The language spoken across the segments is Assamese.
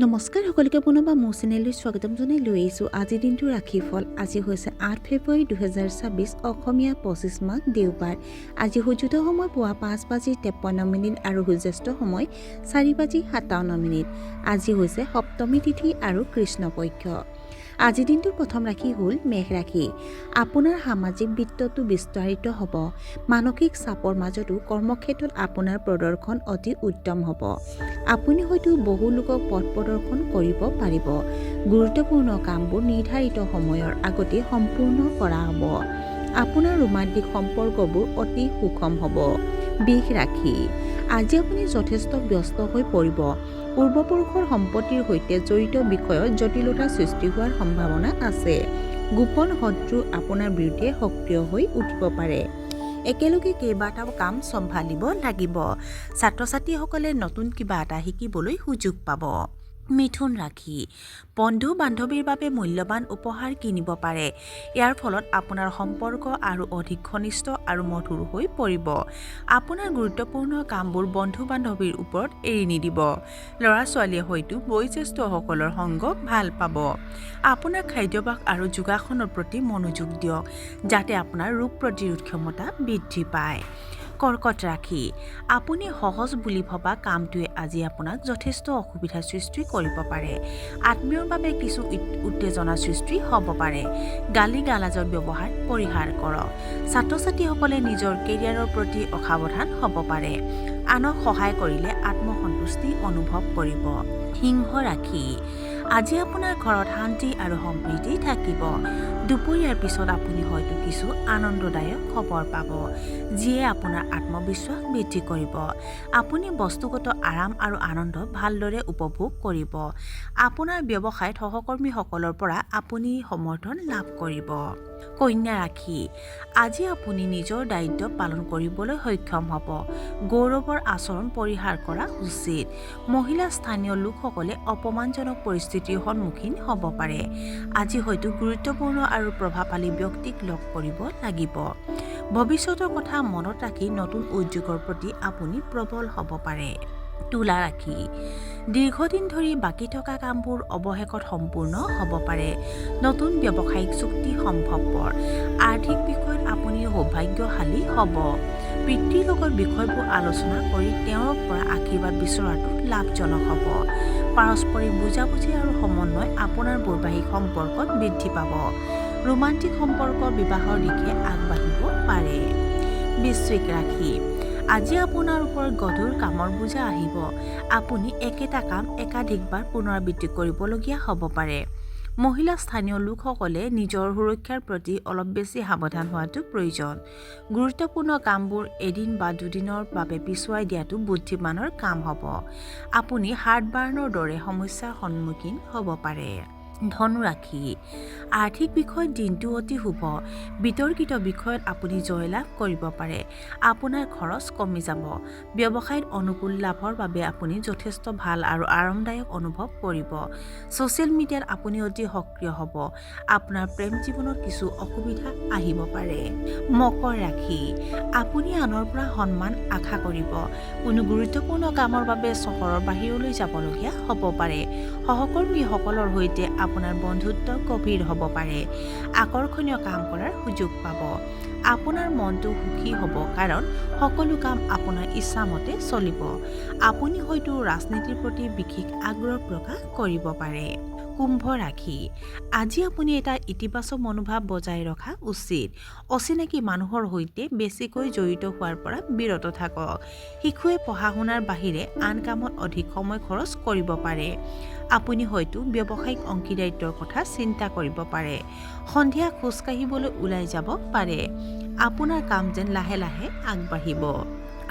নমস্কাৰ সকলোকে পুনৰবাৰ মোৰ চেনেললৈ স্বাগতম জনাই লৈ আহিছোঁ আজিৰ দিনটো ৰাশিফল। আজি হৈছে 8 ফেব্ৰুৱাৰী 2026, অসমীয়া 25 মাঘ দেওবাৰ। আজি সূৰ্যোদয় সময় পুৱা 5:53 আৰু সূৰ্যাস্ত সময় 4:57। আজি হৈছে সপ্তমী তিথি আৰু কৃষ্ণপক্ষ। আজিৰ দিনটোৰ প্ৰথম ৰাশি হ'ল মেঘ ৰাশি। আপোনাৰ সামাজিক বৃত্তটো বিস্তাৰিত হ'ব। মানসিক চাপৰ মাজতো কৰ্মক্ষেত্ৰত আপোনাৰ প্ৰদৰ্শন অতি উত্তম হ'ব। আপুনি হয়তো বহু লোকক পথ প্ৰদৰ্শন কৰিব পাৰিব। গুৰুত্বপূৰ্ণ কামবোৰ নিৰ্ধাৰিত সময়ৰ আগতে সম্পূৰ্ণ কৰা হ'ব। আপোনাৰ ৰোমান্টিক সম্পৰ্কবোৰ অতি সুখম হ'ব। বৃষ ৰাশি। আজি আপুনি যথেষ্ট ব্যস্ত হৈ পৰিব। পূৰ্বপুৰুষৰ সম্পত্তিৰ সৈতে জড়িত বিষয়ত জটিলতাৰ সৃষ্টি হোৱাৰ সম্ভাৱনা আছে। গোপন শত্ৰু আপোনাৰ বিৰুদ্ধে সক্ৰিয় হৈ উঠিব পাৰে। একেলগে কেইবাটাও কাম চম্ভালিব লাগিব। ছাত্ৰ-ছাত্ৰীসকলে নতুন কিবা এটা শিকিবলৈ সুযোগ পাব। মিথুন ৰাশি। বন্ধু বান্ধৱীৰ বাবে মূল্যৱান উপহাৰ কিনিব পাৰে। ইয়াৰ ফলত আপোনাৰ সম্পৰ্ক আৰু অধিক ঘনিষ্ঠ আৰু মধুৰ হৈ পৰিব। আপোনাৰ গুৰুত্বপূৰ্ণ কামবোৰ বন্ধু বান্ধৱীৰ ওপৰত এৰি নিদিব। ল'ৰা ছোৱালীয়ে হয়তো বয়োজ্যেষ্ঠসকলৰ সংগ ভাল পাব। আপোনাৰ খাদ্যাভ্যাস আৰু যোগাসনৰ প্ৰতি মনোযোগ দিয়ক, যাতে আপোনাৰ ৰোগ প্ৰতিৰোধ ক্ষমতা বৃদ্ধি পায়। কৰ্কট ৰাশি। আপুনি সহজ বুলি ভবা কামটোৱে আজি আপোনাক যথেষ্ট অসুবিধাৰ সৃষ্টি কৰিব পাৰে। আত্মীয়ৰ বাবে কিছু উত্তেজনাৰ সৃষ্টি হ'ব পাৰে। গালি গালাজৰ ব্যৱহাৰ পৰিহাৰ কৰক। ছাত্ৰ-ছাত্ৰীসকলে নিজৰ কেৰিয়াৰৰ প্ৰতি অসাৱধান হ'ব পাৰে। আনক সহায় কৰিলে আত্মসন্তুষ্টি অনুভৱ কৰিব। সিংহ ৰাশি। আজি আপোনাৰ ঘৰত শান্তি আৰু সমৃদ্ধি থাকিব। দুপৰীয়াৰ পিছত আপুনি হয়তো কিছু আনন্দদায়ক খবৰ পাব, যিয়ে আপোনাৰ আত্মবিশ্বাস বৃদ্ধি কৰিব। আপুনি বস্তুগত আৰাম আৰু আনন্দ ভালদৰে উপভোগ কৰিব। আপোনাৰ ব্যৱসায়ত সহকৰ্মীসকলৰ পৰা আপুনি সমৰ্থন লাভ কৰিব। কন্যা ৰাশি। আজি আপুনি নিজৰ দায়িত্ব পালন কৰিবলৈ সক্ষম হ'ব। গৌৰৱৰ আচৰণ পৰিহাৰ কৰা উচিত। মহিলা স্থানীয় লোকসকলে অপমানজনক পৰিস্থিতিৰ সন্মুখীন হ'ব পাৰে। আজি হয়তো গুৰুত্বপূৰ্ণ আৰু প্ৰভাৱশালী ব্যক্তিক লগ কৰিব লাগিব। ভৱিষ্যতৰ কথা মনত ৰাখি নতুন উদ্যোগৰ প্ৰতি আপুনি প্ৰবল হ'ব পাৰে। তুলা ৰাশি। দীৰ্ঘদিন ধৰি বাকী থকা কামবোৰ অৱশেষত সম্পূৰ্ণ হ'ব পাৰে। নতুন ব্যৱসায়িক চুক্তি সম্ভৱপৰ। আৰ্থিক বিষয়ত আপুনি সৌভাগ্যশালী হ'ব। পিতৃৰ লগত বিষয়বোৰ আলোচনা কৰি তেওঁৰ পৰা আশীৰ্বাদ বিচৰাটো লাভজনক হ'ব। পাৰস্পৰিক বুজাবুজি আৰু সমন্বয় আপোনাৰ বৈবাহিক সম্পৰ্কত বৃদ্ধি পাব। ৰোমান্টিক সম্পৰ্ক বিবাহৰ দিশে আগবাঢ়িব পাৰে। বৃশ্চিক ৰাশি। আজি আপোনাৰ ওপৰত গধুৰ কামৰ বোজা আহিব। আপুনি একেটা কাম একাধিকবাৰ পুনৰাবৃত্তি কৰিবলগীয়া হ'ব পাৰে। মহিলা স্থানীয় লোকসকলে নিজৰ সুৰক্ষাৰ প্ৰতি অলপ বেছি সাৱধান হোৱাটো প্ৰয়োজন। গুৰুত্বপূৰ্ণ কামবোৰ এদিন বা দুদিনৰ বাবে পিছুৱাই দিয়াটো বুদ্ধিমানৰ কাম হ'ব। আপুনি হাৰ্টবাৰ্ণৰ দৰে সমস্যাৰ সন্মুখীন হ'ব পাৰে। ধনু ৰাশি। আৰ্থিক বিষয়ত দিনটো অতি শুভ। বিতৰ্কিত বিষয়ত আপুনি জয়লাভ কৰিব পাৰে। আপোনাৰ খৰচ কমি যাব। ব্যৱসায়ত অনুকূল লাভৰ বাবে আপুনি যথেষ্ট ভাল আৰু আৰামদায়ক অনুভৱ কৰিব। ছ'চিয়েল মিডিয়াত আপুনি অতি সক্ৰিয় হ'ব। আপোনাৰ প্ৰেম জীৱনত কিছু অসুবিধা আহিব পাৰে। মকৰ ৰাশি। আপুনি আনৰ পৰা সন্মান আশা কৰিব। কোনো গুৰুত্বপূৰ্ণ কামৰ বাবে চহৰৰ বাহিৰলৈ যাবলগীয়া হ'ব পাৰে। সহকৰ্মীসকলৰ সৈতে আপোনাৰ বন্ধুত্ব গভীৰ হ'ব পাৰে। আকৰ্ষণীয় কাম কৰাৰ সুযোগ পাব। আপোনাৰ মনটো সুখী হ'ব কাৰণ সকলো কাম আপোনাৰ ইচ্ছামতে চলিব। আপুনি হয়তো ৰাজনীতিৰ প্ৰতি বিশেষ আগ্ৰহ প্ৰকাশ কৰিব পাৰে। কুম্ভ ৰাশি। আজি আপুনি এটা ইতিবাচক মনোভাৱ বজাই ৰখা উচিত। অচিনাকি মানুহৰ সৈতে বেছিকৈ জড়িত হোৱাৰ পৰা বিৰত থাকক। শিশুৱে পঢ়া শুনাৰ বাহিৰে আন কামত অধিক সময় খৰচ কৰিব পাৰে। আপুনি হয়তো ব্যৱসায়িক অংশীদাৰিত্বৰ কথা চিন্তা কৰিব পাৰে। সন্ধিয়া খোজ কাঢ়িবলৈ ওলাই যাব পাৰে। আপোনাৰ কাম যেন লাহে লাহে আগবাঢ়িব।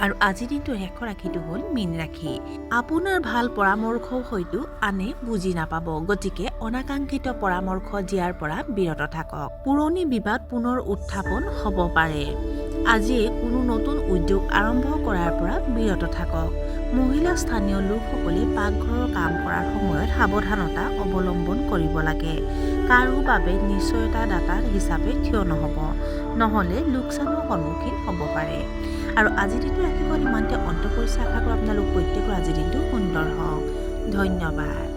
আৰু আজিৰ দিনটোৰ শেষৰ ৰাশিটো হ'ল মীন ৰাশি। আপোনাৰ ভাল পৰামৰ্শও হয়তো আনে বুজি নাপাব, গতিকে অনাকাংক্ষিত পৰামৰ্শ দিয়াৰ পৰা বিৰত থাকক। পুৰণি বিবাদ পুনৰ উত্থাপন হ'ব পাৰে। আজিয়ে কোনো নতুন উদ্যোগ আৰম্ভ কৰাৰ পৰা বিৰত থাকক। মহিলা স্থানীয় লোকসকলে পাকঘৰৰ কাম কৰাৰ সময়ত সাৱধানতা অৱলম্বন কৰিব লাগে। কাৰো বাবে নিশ্চয়তাদাতা হিচাপে থিয় নহ'ব, নহ'লে লোকচানৰ সন্মুখীন হ'ব পাৰে। আৰু আজিৰ দিনটো ৰাশিফল ইমানতে অন্ত পৰিছে। আশা কৰোঁ আপোনালোক প্ৰত্যেকৰ আজিৰ দিনটো সুন্দৰ হওক। ধন্যবাদ।